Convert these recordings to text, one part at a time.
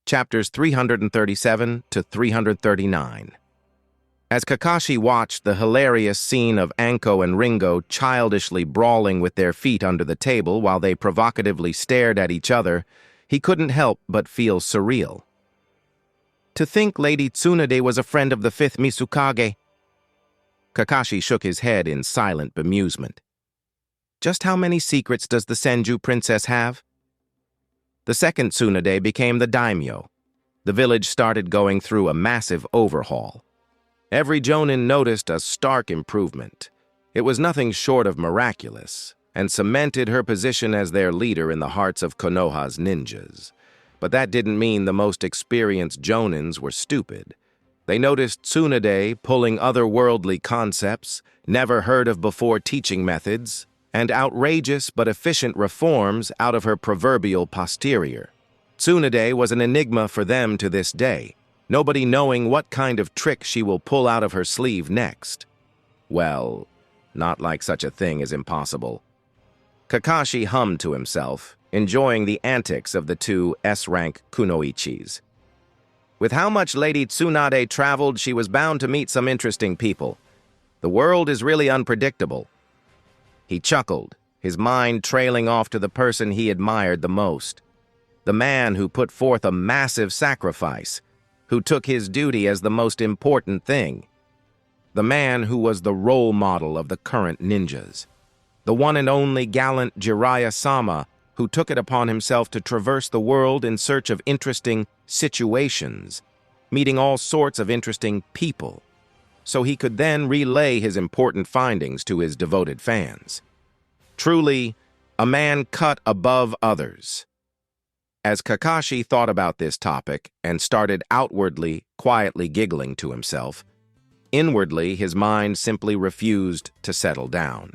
chapters 337 to 339. As Kakashi watched the hilarious scene of Anko and Ringo childishly brawling with their feet under the table while they provocatively stared at each other, he couldn't help but feel surreal. To think Lady Tsunade was a friend of the 5th Mizukage. Kakashi shook his head in silent bemusement. Just how many secrets does the Senju princess have? The 2nd Tsunade became the daimyo. The village started going through a massive overhaul. Every jonin noticed a stark improvement. It was nothing short of miraculous, and cemented her position as their leader in the hearts of Konoha's ninjas. But that didn't mean the most experienced jonins were stupid. They noticed Tsunade pulling otherworldly concepts, never heard of before teaching methods, and outrageous but efficient reforms out of her proverbial posterior. Tsunade was an enigma for them to this day, nobody knowing what kind of trick she will pull out of her sleeve next. Well, not like such a thing is impossible. Kakashi hummed to himself, enjoying the antics of the two S-rank kunoichis. With how much Lady Tsunade traveled, she was bound to meet some interesting people. The world is really unpredictable. He chuckled, his mind trailing off to the person he admired the most. The man who put forth a massive sacrifice, who took his duty as the most important thing. The man who was the role model of the current ninjas. The one and only gallant Jiraiya-sama, who took it upon himself to traverse the world in search of interesting situations, meeting all sorts of interesting people, so he could then relay his important findings to his devoted fans. Truly, a man cut above others. As Kakashi thought about this topic and started outwardly, quietly giggling to himself, inwardly his mind simply refused to settle down.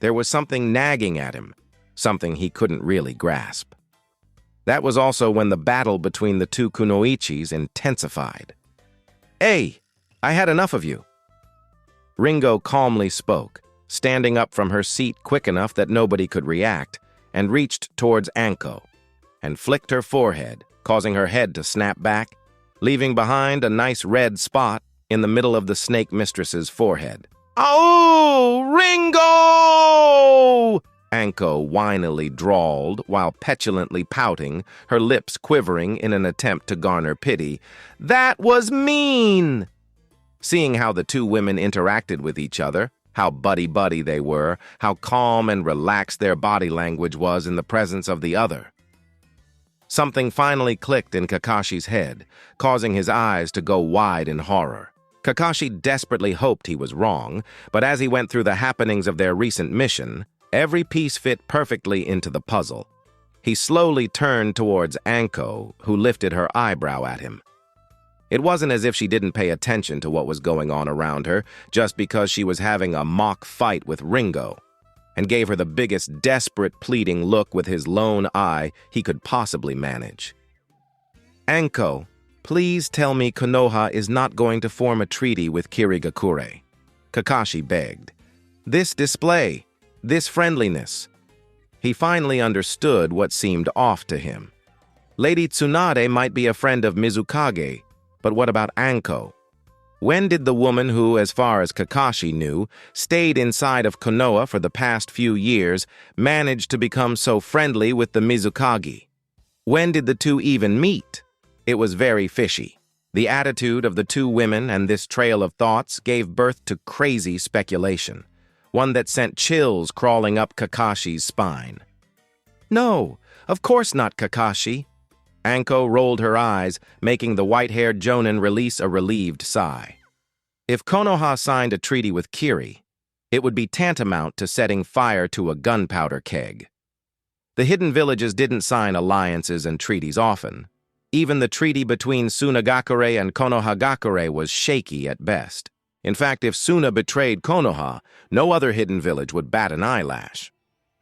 There was something nagging at him, something he couldn't really grasp. That was also when the battle between the two kunoichis intensified. "Hey, I had enough of you." Ringo calmly spoke, standing up from her seat quick enough that nobody could react, and reached towards Anko, and flicked her forehead, causing her head to snap back, leaving behind a nice red spot in the middle of the snake mistress's forehead. "Oh, Ringo!" Anko whinily drawled while petulantly pouting, her lips quivering in an attempt to garner pity. "That was mean!" Seeing how the two women interacted with each other, how buddy-buddy they were, how calm and relaxed their body language was in the presence of the other. Something finally clicked in Kakashi's head, causing his eyes to go wide in horror. Kakashi desperately hoped he was wrong, but as he went through the happenings of their recent mission, every piece fit perfectly into the puzzle. He slowly turned towards Anko, who lifted her eyebrow at him. It wasn't as if she didn't pay attention to what was going on around her just because she was having a mock fight with Ringo, and gave her the biggest desperate pleading look with his lone eye he could possibly manage. "Anko, please tell me Konoha is not going to form a treaty with Kirigakure," Kakashi begged. "This display, this friendliness." He finally understood what seemed off to him. Lady Tsunade might be a friend of Mizukage, but what about Anko? When did the woman who, as far as Kakashi knew, stayed inside of Konoha for the past few years, manage to become so friendly with the Mizukage? When did the two even meet? It was very fishy. The attitude of the two women and this trail of thoughts gave birth to crazy speculation, one that sent chills crawling up Kakashi's spine. "No, of course not, Kakashi." Anko rolled her eyes, making the white-haired jonin release a relieved sigh. If Konoha signed a treaty with Kiri, it would be tantamount to setting fire to a gunpowder keg. The hidden villages didn't sign alliances and treaties often. Even the treaty between Sunagakure and Konohagakure was shaky at best. In fact, if Suna betrayed Konoha, no other hidden village would bat an eyelash.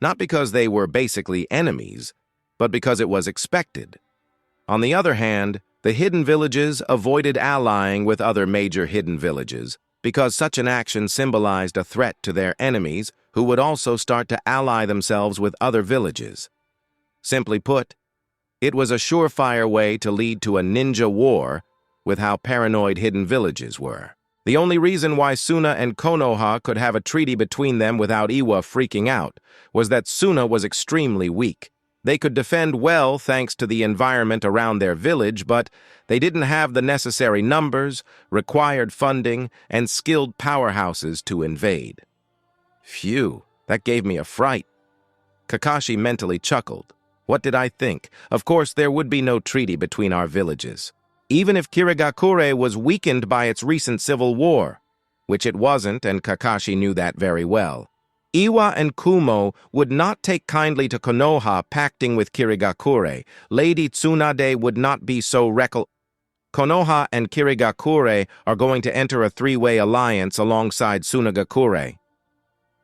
Not because they were basically enemies, but because it was expected. On the other hand, the hidden villages avoided allying with other major hidden villages because such an action symbolized a threat to their enemies who would also start to ally themselves with other villages. Simply put, It was a surefire way to lead to a ninja war with how paranoid hidden villages were. The only reason why Suna and Konoha could have a treaty between them without Iwa freaking out was that Suna was extremely weak. They could defend well thanks to the environment around their village, but they didn't have the necessary numbers, required funding, and skilled powerhouses to invade. Phew, that gave me a fright. Kakashi mentally chuckled. What did I think? Of course, there would be no treaty between our villages. Even if Kirigakure was weakened by its recent civil war, which it wasn't, and Kakashi knew that very well. Iwa and Kumo would not take kindly to Konoha pacting with Kirigakure. Lady Tsunade would not be so Konoha and Kirigakure are going to enter a three-way alliance alongside Tsunagakure.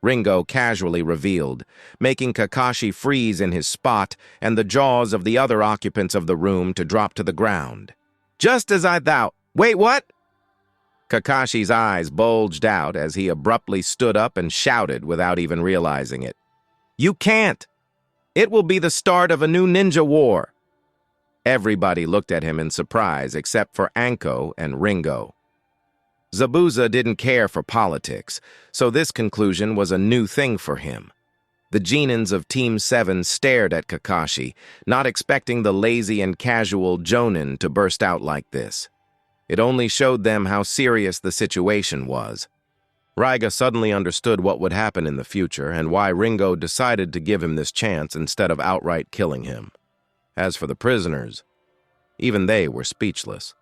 Ringo casually revealed, making Kakashi freeze in his spot and the jaws of the other occupants of the room to drop to the ground. Just as I thought. Wait, what? Kakashi's eyes bulged out as he abruptly stood up and shouted without even realizing it. You can't! It will be the start of a new ninja war. Everybody looked at him in surprise except for Anko and Ringo. Zabuza didn't care for politics, so this conclusion was a new thing for him. The Genins of Team 7 stared at Kakashi, not expecting the lazy and casual Jonin to burst out like this. It only showed them how serious the situation was. Raiga suddenly understood what would happen in the future and why Ringo decided to give him this chance instead of outright killing him. As for the prisoners, even they were speechless.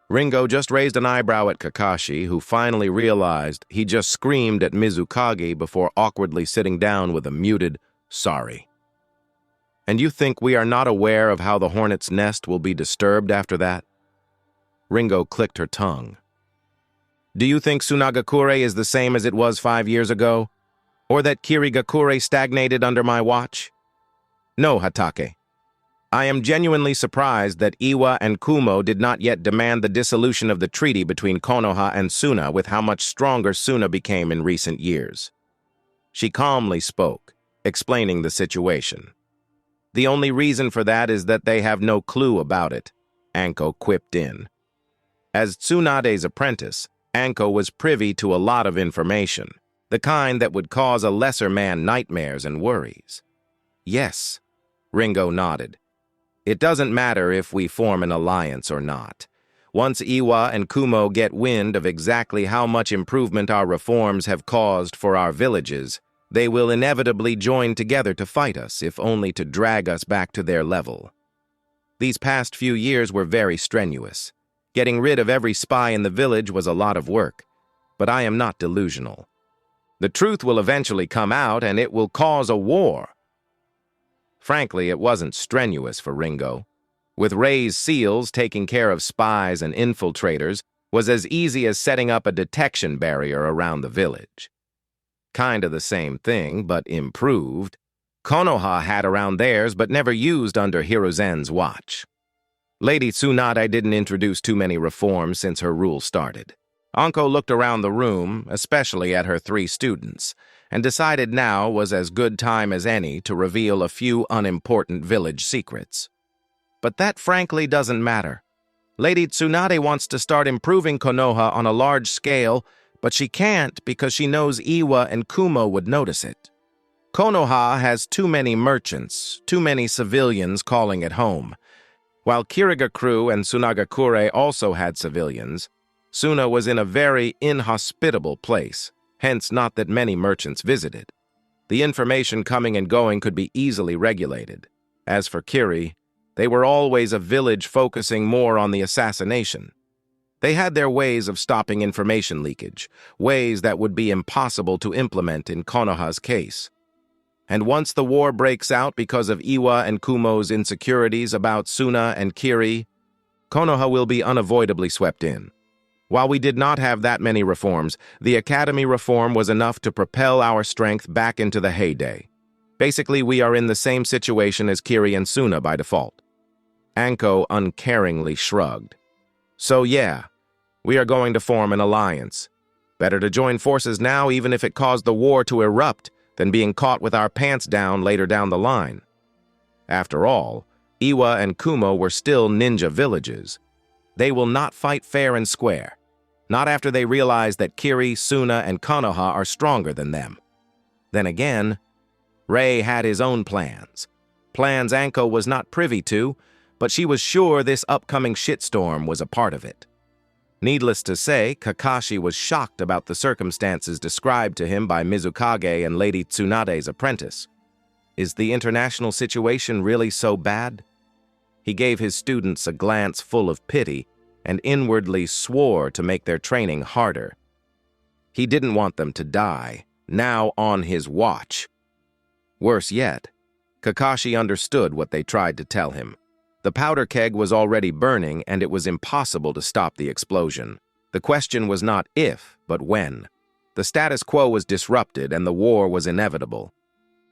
Ringo just raised an eyebrow at Kakashi, who finally realized he just screamed at Mizukage before awkwardly sitting down with a muted, "Sorry." And you think we are not aware of how the hornet's nest will be disturbed after that? Ringo clicked her tongue. Do you think Tsunagakure is the same as it was 5 years ago? Or that Kirigakure stagnated under my watch? No, Hatake. I am genuinely surprised that Iwa and Kumo did not yet demand the dissolution of the treaty between Konoha and Suna with how much stronger Suna became in recent years. She calmly spoke, explaining the situation. The only reason for that is that they have no clue about it, Anko quipped in. As Tsunade's apprentice, Anko was privy to a lot of information, the kind that would cause a lesser man nightmares and worries. Yes, Ringo nodded. It doesn't matter if we form an alliance or not. Once Iwa and Kumo get wind of exactly how much improvement our reforms have caused for our villages, they will inevitably join together to fight us, if only to drag us back to their level. These past few years were very strenuous. Getting rid of every spy in the village was a lot of work, but I am not delusional. The truth will eventually come out, and it will cause a war. Frankly, it wasn't strenuous for Ringo. With Ray's SEALs taking care of spies and infiltrators was as easy as setting up a detection barrier around the village. Kinda the same thing, but improved. Konoha had around theirs, but never used under Hiruzen's watch. Lady Tsunade didn't introduce too many reforms since her rule started. Anko looked around the room, especially at her 3 students, and decided now was as good time as any to reveal a few unimportant village secrets. But that frankly doesn't matter. Lady Tsunade wants to start improving Konoha on a large scale, but she can't because she knows Iwa and Kumo would notice it. Konoha has too many merchants, too many civilians calling it home. While Kirigakure and Tsunagakure also had civilians, Suna was in a very inhospitable place, hence not that many merchants visited. The information coming and going could be easily regulated. As for Kiri, they were always a village focusing more on the assassination. They had their ways of stopping information leakage, ways that would be impossible to implement in Konoha's case. And once the war breaks out because of Iwa and Kumo's insecurities about Suna and Kiri, Konoha will be unavoidably swept in. While we did not have that many reforms, the academy reform was enough to propel our strength back into the heyday. Basically, we are in the same situation as Kiri and Suna by default. Anko uncaringly shrugged. So yeah, we are going to form an alliance. Better to join forces now even if it caused the war to erupt than being caught with our pants down later down the line. After all, Iwa and Kumo were still ninja villages. They will not fight fair and square, not after they realize that Kiri, Suna, and Konoha are stronger than them. Then again, Rei had his own plans. Plans Anko was not privy to, but she was sure this upcoming shitstorm was a part of it. Needless to say, Kakashi was shocked about the circumstances described to him by Mizukage and Lady Tsunade's apprentice. Is the international situation really so bad? He gave his students a glance full of pity and inwardly swore to make their training harder. He didn't want them to die, now on his watch. Worse yet, Kakashi understood what they tried to tell him. The powder keg was already burning, and it was impossible to stop the explosion. The question was not if, but when. The status quo was disrupted, and the war was inevitable.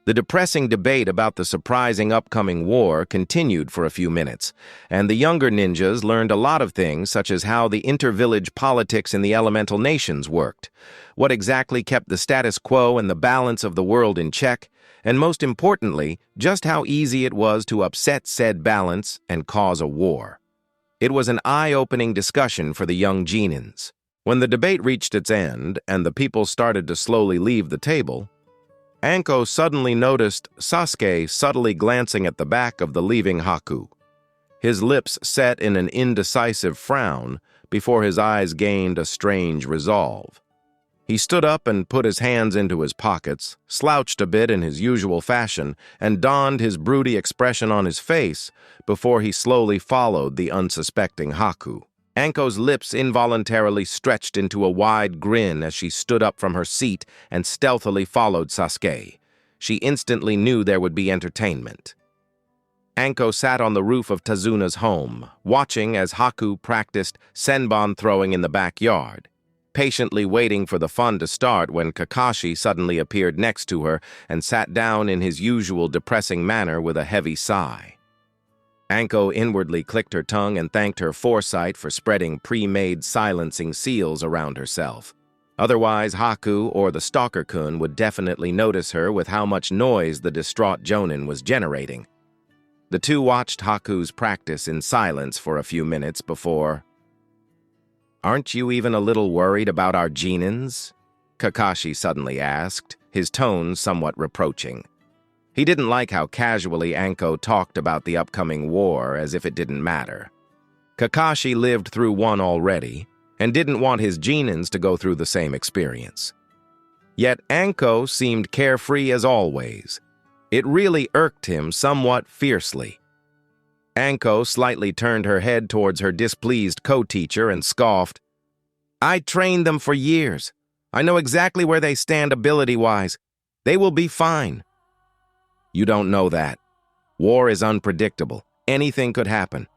The depressing debate about the surprising upcoming war continued for a few minutes, and the younger ninjas learned a lot of things, such as how the inter-village politics in the elemental nations worked, what exactly kept the status quo and the balance of the world in check, and most importantly, just how easy it was to upset said balance and cause a war. It was an eye-opening discussion for the young Genins. When the debate reached its end and the people started to slowly leave the table, Anko suddenly noticed Sasuke subtly glancing at the back of the leaving Haku. His lips set in an indecisive frown before his eyes gained a strange resolve. He stood up and put his hands into his pockets, slouched a bit in his usual fashion, and donned his broody expression on his face before he slowly followed the unsuspecting Haku. Anko's lips involuntarily stretched into a wide grin as she stood up from her seat and stealthily followed Sasuke. She instantly knew there would be entertainment. Anko sat on the roof of Tazuna's home, watching as Haku practiced senbon throwing in the backyard, patiently waiting for the fun to start when Kakashi suddenly appeared next to her and sat down in his usual depressing manner with a heavy sigh. Anko inwardly clicked her tongue and thanked her foresight for spreading pre-made silencing seals around herself. Otherwise, Haku or the Stalker-kun would definitely notice her with how much noise the distraught Jonin was generating. The two watched Haku's practice in silence for a few minutes before... "Aren't you even a little worried about our Genins?" Kakashi suddenly asked, his tone somewhat reproaching. He didn't like how casually Anko talked about the upcoming war as if it didn't matter. Kakashi lived through one already and didn't want his Genins to go through the same experience. Yet Anko seemed carefree as always. It really irked him somewhat fiercely. Anko slightly turned her head towards her displeased co-teacher and scoffed, "I trained them for years. I know exactly where they stand ability-wise. They will be fine." "You don't know that. War is unpredictable. Anything could happen,"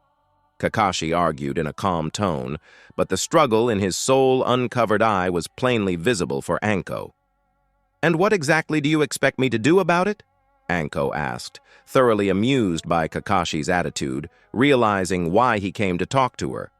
Kakashi argued in a calm tone, but the struggle in his soul-uncovered eye was plainly visible for Anko. "And what exactly do you expect me to do about it?" Anko asked, thoroughly amused by Kakashi's attitude, realizing why he came to talk to her.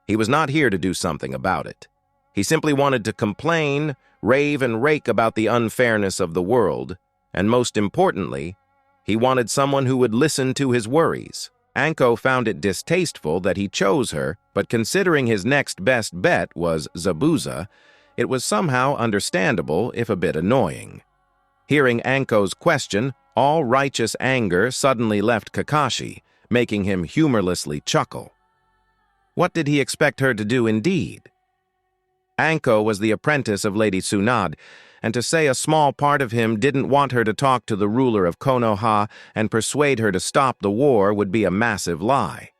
He was not here to do something about it. He simply wanted to complain, rave and rake about the unfairness of the world, and most importantly, he wanted someone who would listen to his worries. Anko found it distasteful that he chose her, but considering his next best bet was Zabuza, it was somehow understandable if a bit annoying. Hearing Anko's question, all righteous anger suddenly left Kakashi, making him humorlessly chuckle. What did he expect her to do indeed? Anko was the apprentice of Lady Tsunade, and to say a small part of him didn't want her to talk to the ruler of Konoha and persuade her to stop the war would be a massive lie.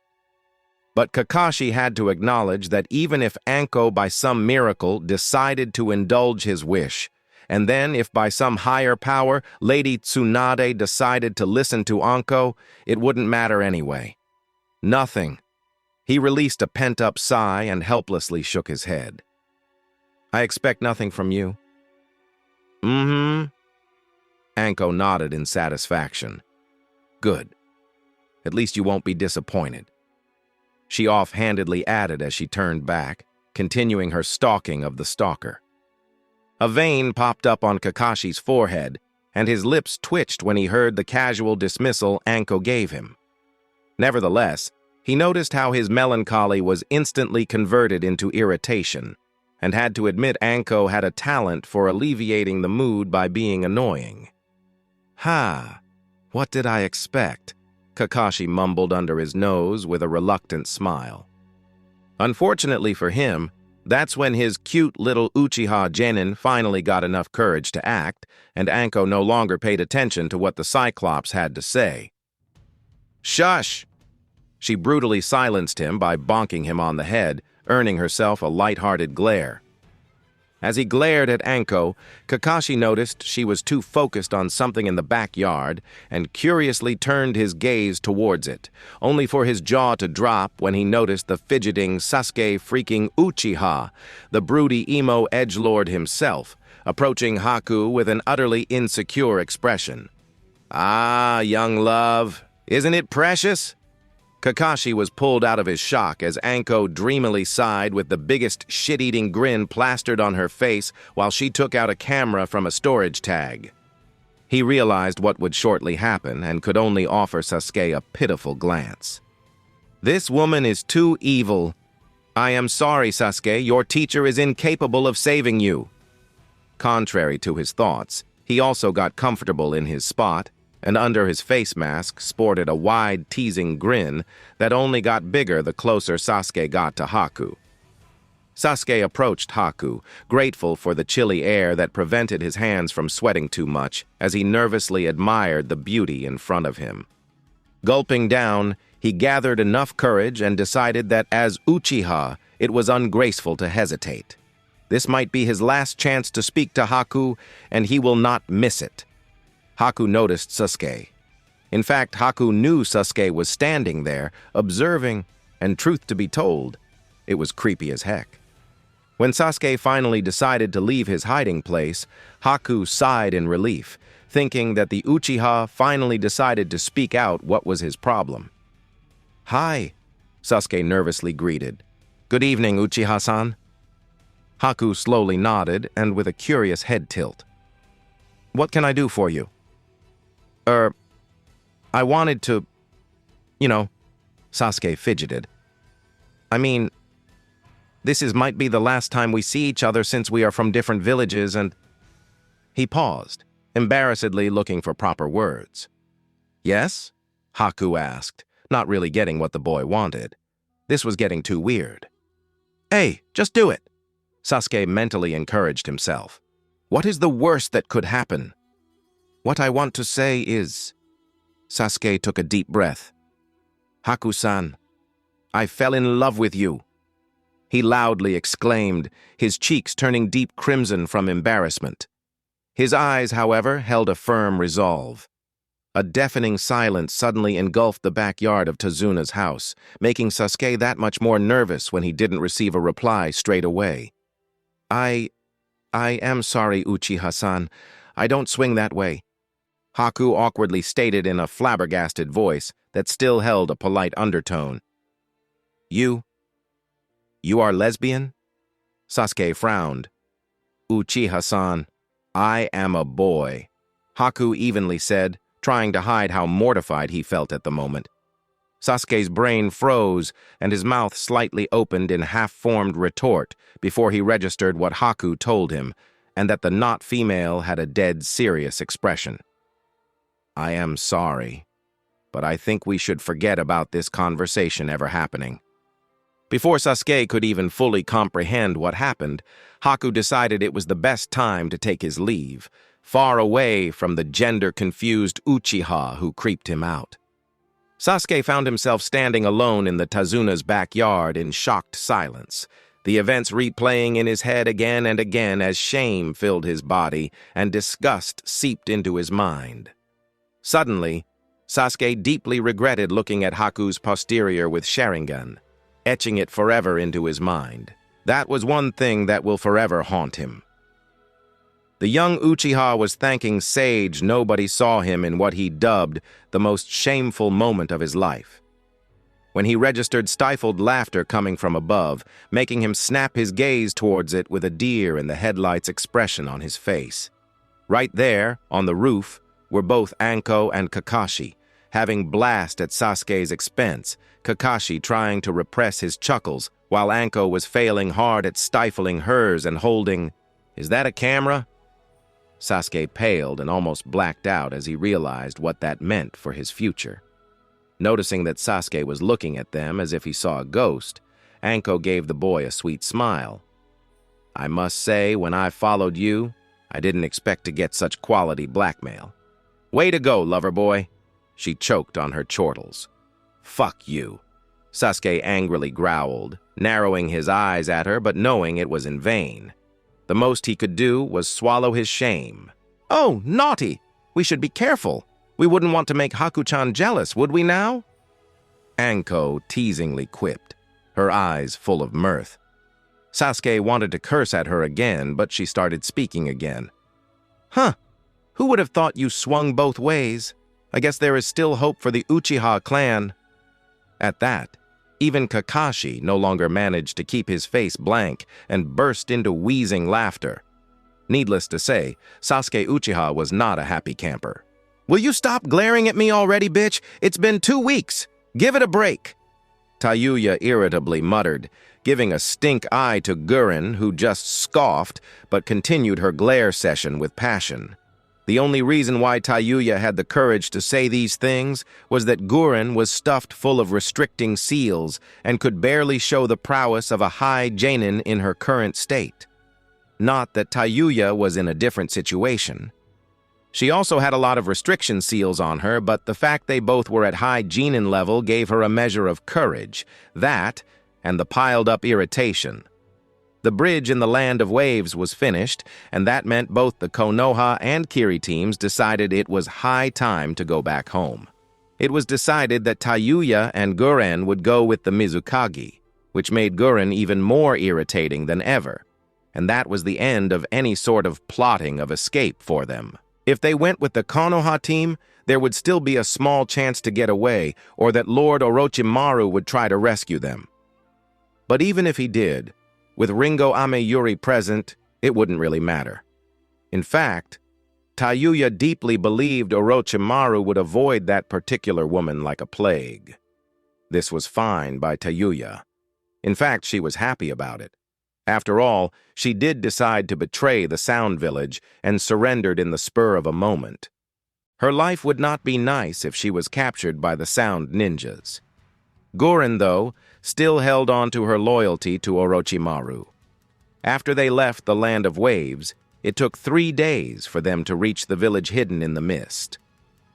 But Kakashi had to acknowledge that even if Anko by some miracle decided to indulge his wish, and then if by some higher power Lady Tsunade decided to listen to Anko, it wouldn't matter anyway. Nothing. He released a pent-up sigh and helplessly shook his head. "I expect nothing from you." "Mm-hmm." Anko nodded in satisfaction. "Good. At least you won't be disappointed," she offhandedly added as she turned back, continuing her stalking of the stalker. A vein popped up on Kakashi's forehead, and his lips twitched when he heard the casual dismissal Anko gave him. Nevertheless, he noticed how his melancholy was instantly converted into irritation, and had to admit Anko had a talent for alleviating the mood by being annoying. "Ha, what did I expect?" Kakashi mumbled under his nose with a reluctant smile. Unfortunately for him, that's when his cute little Uchiha Genin finally got enough courage to act, and Anko no longer paid attention to what the Cyclops had to say. "Shush!" She brutally silenced him by bonking him on the head, earning herself a light-hearted glare. As he glared at Anko, Kakashi noticed she was too focused on something in the backyard and curiously turned his gaze towards it, only for his jaw to drop when he noticed the fidgeting Sasuke freaking Uchiha, the broody emo edgelord himself, approaching Haku with an utterly insecure expression. "Ah, young love, isn't it precious?" Kakashi was pulled out of his shock as Anko dreamily sighed with the biggest shit-eating grin plastered on her face while she took out a camera from a storage tag. He realized what would shortly happen and could only offer Sasuke a pitiful glance. "This woman is too evil. I am sorry, Sasuke, your teacher is incapable of saving you." Contrary to his thoughts, he also got comfortable in his spot, and under his face mask sported a wide, teasing grin that only got bigger the closer Sasuke got to Haku. Sasuke approached Haku, grateful for the chilly air that prevented his hands from sweating too much as he nervously admired the beauty in front of him. Gulping down, he gathered enough courage and decided that as Uchiha, it was ungraceful to hesitate. This might be his last chance to speak to Haku, and he will not miss it. Haku noticed Sasuke. In fact, Haku knew Sasuke was standing there, observing, and truth to be told, it was creepy as heck. When Sasuke finally decided to leave his hiding place, Haku sighed in relief, thinking that the Uchiha finally decided to speak out what was his problem. "Hi," Sasuke nervously greeted. "Good evening, Uchiha-san." Haku slowly nodded and with a curious head tilt. "What can I do for you?" I wanted to, Sasuke fidgeted. "I mean, might be the last time we see each other since we are from different villages and—" He paused, embarrassedly looking for proper words. "Yes?" Haku asked, not really getting what the boy wanted. This was getting too weird. "Hey, just do it!" Sasuke mentally encouraged himself. "What is the worst that could happen?" "What I want to say is..." Sasuke took a deep breath. "Haku-san, I fell in love with you," he loudly exclaimed, his cheeks turning deep crimson from embarrassment. His eyes, however, held a firm resolve. A deafening silence suddenly engulfed the backyard of Tazuna's house, making Sasuke that much more nervous when he didn't receive a reply straight away. I am sorry, Uchiha-san. I don't swing that way," Haku awkwardly stated in a flabbergasted voice that still held a polite undertone. You are lesbian?" Sasuke frowned. "Uchiha-san, I am a boy," Haku evenly said, trying to hide how mortified he felt at the moment. Sasuke's brain froze and his mouth slightly opened in half-formed retort before he registered what Haku told him, and that the not female had a dead serious expression. "I am sorry, but I think we should forget about this conversation ever happening." Before Sasuke could even fully comprehend what happened, Haku decided it was the best time to take his leave, far away from the gender-confused Uchiha who creeped him out. Sasuke found himself standing alone in the Tazuna's backyard in shocked silence, the events replaying in his head again and again as shame filled his body and disgust seeped into his mind. Suddenly, Sasuke deeply regretted looking at Haku's posterior with Sharingan, etching it forever into his mind. That was one thing that will forever haunt him. The young Uchiha was thanking Sage nobody saw him in what he dubbed the most shameful moment of his life. When he registered stifled laughter coming from above, making him snap his gaze towards it with a deer in the headlights expression on his face. Right there, on the roof, were both Anko and Kakashi, having blast at Sasuke's expense, Kakashi trying to repress his chuckles, while Anko was failing hard at stifling hers and holding, "Is that a camera?" Sasuke paled and almost blacked out as he realized what that meant for his future. Noticing that Sasuke was looking at them as if he saw a ghost, Anko gave the boy a sweet smile. "I must say, when I followed you, I didn't expect to get such quality blackmail. Way to go, lover boy." She choked on her chortles. "Fuck you," Sasuke angrily growled, narrowing his eyes at her but knowing it was in vain. The most he could do was swallow his shame. "Oh, naughty! We should be careful. We wouldn't want to make Haku-chan jealous, would we now?" Anko teasingly quipped, her eyes full of mirth. Sasuke wanted to curse at her again, but she started speaking again. "Huh, who would have thought you swung both ways? I guess there is still hope for the Uchiha clan." At that, even Kakashi no longer managed to keep his face blank and burst into wheezing laughter. Needless to say, Sasuke Uchiha was not a happy camper. "Will you stop glaring at me already, bitch? It's been 2 weeks. Give it a break." Tayuya irritably muttered, giving a stink eye to Gurren, who just scoffed but continued her glare session with passion. The only reason why Tayuya had the courage to say these things was that Gurren was stuffed full of restricting seals and could barely show the prowess of a high genin in her current state. Not that Tayuya was in a different situation. She also had a lot of restriction seals on her, but the fact they both were at high genin level gave her a measure of courage, that, and the piled-up irritation. The bridge in the Land of Waves was finished, and that meant both the Konoha and Kiri teams decided it was high time to go back home. It was decided that Tayuya and Gurren would go with the Mizukage, which made Gurren even more irritating than ever, and that was the end of any sort of plotting of escape for them. If they went with the Konoha team, there would still be a small chance to get away, or that Lord Orochimaru would try to rescue them. But even if he did, with Ringo Ameyuri present, it wouldn't really matter. In fact, Tayuya deeply believed Orochimaru would avoid that particular woman like a plague. This was fine by Tayuya. In fact, she was happy about it. After all, she did decide to betray the Sound Village and surrendered in the spur of a moment. Her life would not be nice if she was captured by the Sound Ninjas. Gurren, though, still held on to her loyalty to Orochimaru. After they left the Land of Waves, it took 3 days for them to reach the village hidden in the mist.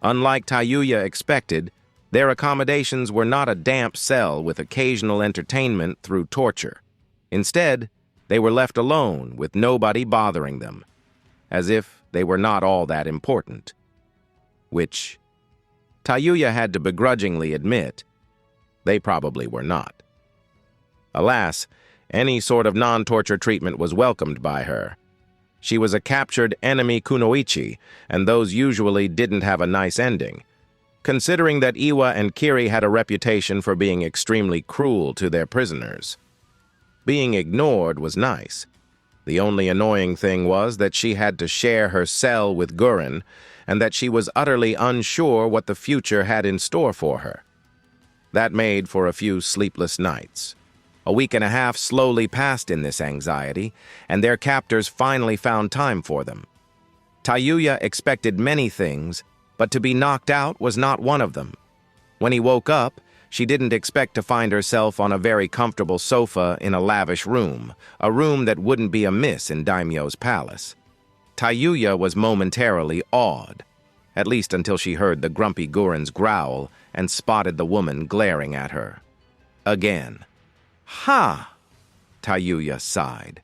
Unlike Tayuya expected, their accommodations were not a damp cell with occasional entertainment through torture. Instead, they were left alone with nobody bothering them, as if they were not all that important. Which, Tayuya had to begrudgingly admit, they probably were not. Alas, any sort of non-torture treatment was welcomed by her. She was a captured enemy kunoichi, and those usually didn't have a nice ending, considering that Iwa and Kiri had a reputation for being extremely cruel to their prisoners. Being ignored was nice. The only annoying thing was that she had to share her cell with Gurren, and that she was utterly unsure what the future had in store for her. That made for a few sleepless nights. A week and a half slowly passed in this anxiety, and their captors finally found time for them. Tayuya expected many things, but to be knocked out was not one of them. When he woke up, she didn't expect to find herself on a very comfortable sofa in a lavish room, a room that wouldn't be amiss in Daimyo's palace. Tayuya was momentarily awed, at least until she heard the grumpy Gurren's growl and spotted the woman glaring at her. Again. "Ha!" Tayuya sighed.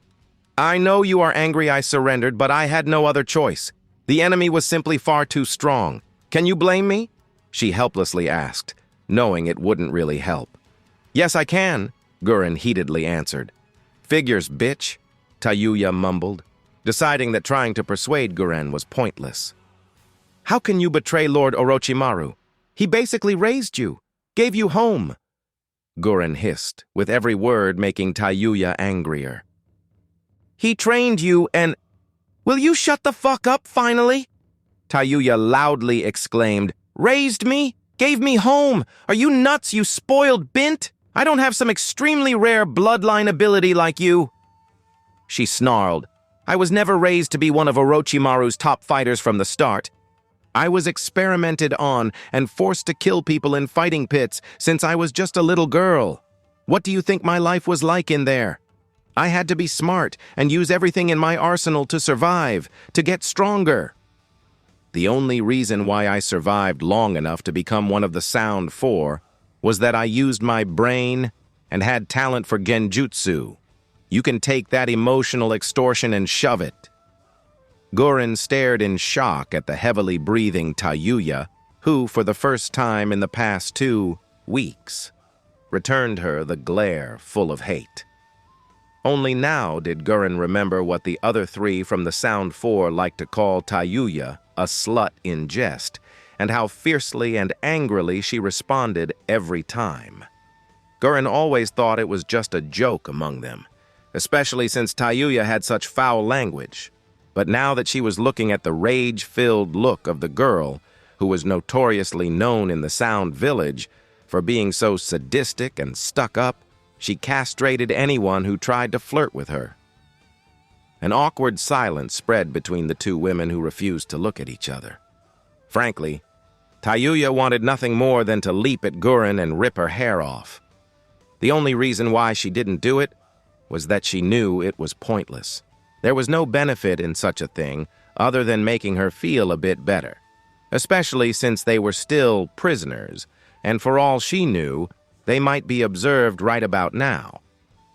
"I know you are angry I surrendered, but I had no other choice. The enemy was simply far too strong. Can you blame me?" she helplessly asked, knowing it wouldn't really help. "Yes, I can," Gurren heatedly answered. "Figures, bitch," Tayuya mumbled, deciding that trying to persuade Gurren was pointless. "How can you betray Lord Orochimaru? He basically raised you, gave you home," Gurren hissed, with every word making Tayuya angrier. "He trained you and—" "Will you shut the fuck up, finally?" Tayuya loudly exclaimed. "Raised me? Gave me home! Are you nuts, you spoiled bint? I don't have some extremely rare bloodline ability like you. She snarled. I was never raised to be one of Orochimaru's top fighters from the start. I was experimented on and forced to kill people in fighting pits since I was just a little girl. What do you think my life was like in there? I had to be smart and use everything in my arsenal to survive, to get stronger. The only reason why I survived long enough to become one of the Sound Four was that I used my brain and had talent for genjutsu. You can take that emotional extortion and shove it. Gurren stared in shock at the heavily breathing Tayuya, who, for the first time in the past 2 weeks, returned her the glare full of hate. Only now did Gurren remember what the other 3 from the Sound Four liked to call Tayuya a slut in jest, and how fiercely and angrily she responded every time. Gurren always thought it was just a joke among them, especially since Tayuya had such foul language. But now that she was looking at the rage-filled look of the girl, who was notoriously known in the Sound Village for being so sadistic and stuck up, she castrated anyone who tried to flirt with her. An awkward silence spread between the 2 women who refused to look at each other. Frankly, Tayuya wanted nothing more than to leap at Gurren and rip her hair off. The only reason why she didn't do it was that she knew it was pointless. There was no benefit in such a thing other than making her feel a bit better, especially since they were still prisoners, and for all she knew, they might be observed right about now.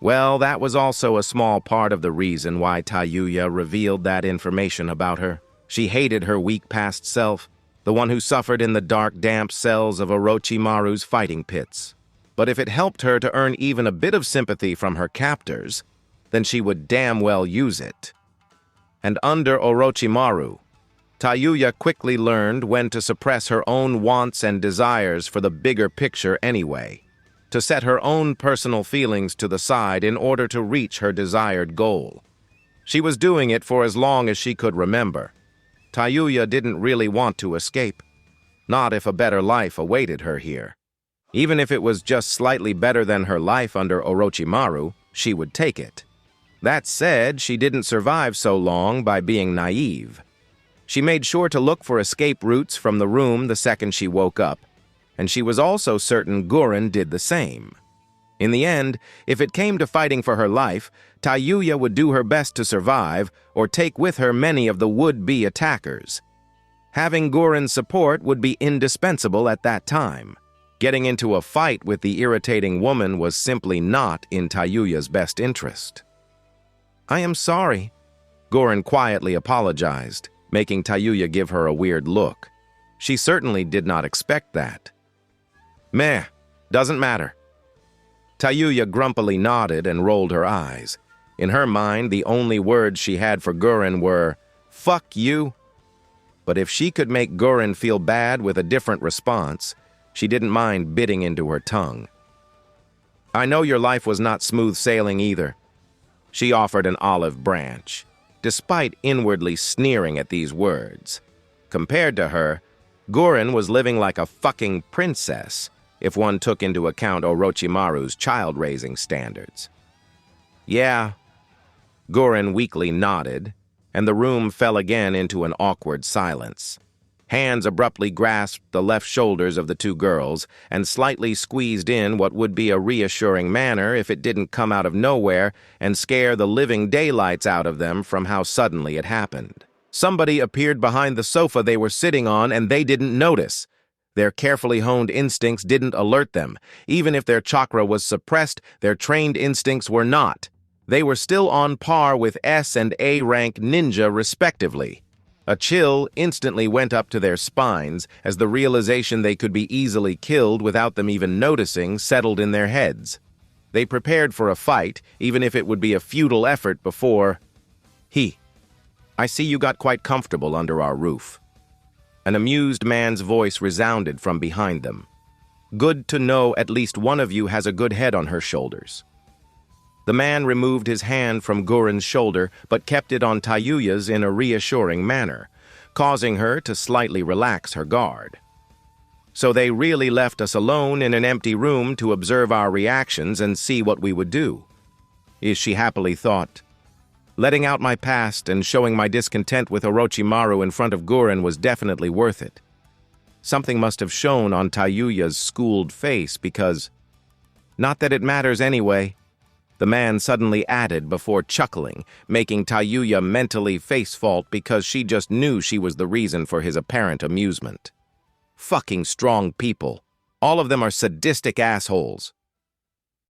Well, that was also a small part of the reason why Tayuya revealed that information about her. She hated her weak past self, the one who suffered in the dark, damp cells of Orochimaru's fighting pits. But if it helped her to earn even a bit of sympathy from her captors, then she would damn well use it. And under Orochimaru, Tayuya quickly learned when to suppress her own wants and desires for the bigger picture anyway, to set her own personal feelings to the side in order to reach her desired goal. She was doing it for as long as she could remember. Tayuya didn't really want to escape, not if a better life awaited her here. Even if it was just slightly better than her life under Orochimaru, she would take it. That said, she didn't survive so long by being naive. She made sure to look for escape routes from the room the second she woke up, and she was also certain Gurren did the same. In the end, if it came to fighting for her life, Tayuya would do her best to survive or take with her many of the would-be attackers. Having Gurren's support would be indispensable at that time. Getting into a fight with the irritating woman was simply not in Tayuya's best interest. I am sorry, Gurren quietly apologized, making Tayuya give her a weird look. She certainly did not expect that. Meh, doesn't matter. Tayuya grumpily nodded and rolled her eyes. In her mind, the only words she had for Gurren were, "Fuck you." But if she could make Gurren feel bad with a different response, she didn't mind biting into her tongue. I know your life was not smooth sailing either. She offered an olive branch, despite inwardly sneering at these words. Compared to her, Gurren was living like a fucking princess, if one took into account Orochimaru's child-raising standards. Yeah, Gurren weakly nodded, and the room fell again into an awkward silence. Hands abruptly grasped the left shoulders of the 2 girls and slightly squeezed in what would be a reassuring manner if it didn't come out of nowhere and scare the living daylights out of them from how suddenly it happened. Somebody appeared behind the sofa they were sitting on and they didn't notice. Their carefully honed instincts didn't alert them. Even if their chakra was suppressed, their trained instincts were not. They were still on par with S and A rank ninja respectively. A chill instantly went up to their spines as the realization they could be easily killed without them even noticing settled in their heads. They prepared for a fight, even if it would be a futile effort before... I see you got quite comfortable under our roof. An amused man's voice resounded from behind them. Good to know at least one of you has a good head on her shoulders. The man removed his hand from Gurren's shoulder, but kept it on Tayuya's in a reassuring manner, causing her to slightly relax her guard. So they really left us alone in an empty room to observe our reactions and see what we would do. She happily thought. Letting out my past and showing my discontent with Orochimaru in front of Gurren was definitely worth it. Something must have shown on Tayuya's schooled face because, not that it matters anyway, the man suddenly added before chuckling, making Tayuya mentally face-fault because she just knew she was the reason for his apparent amusement. Fucking strong people. All of them are sadistic assholes.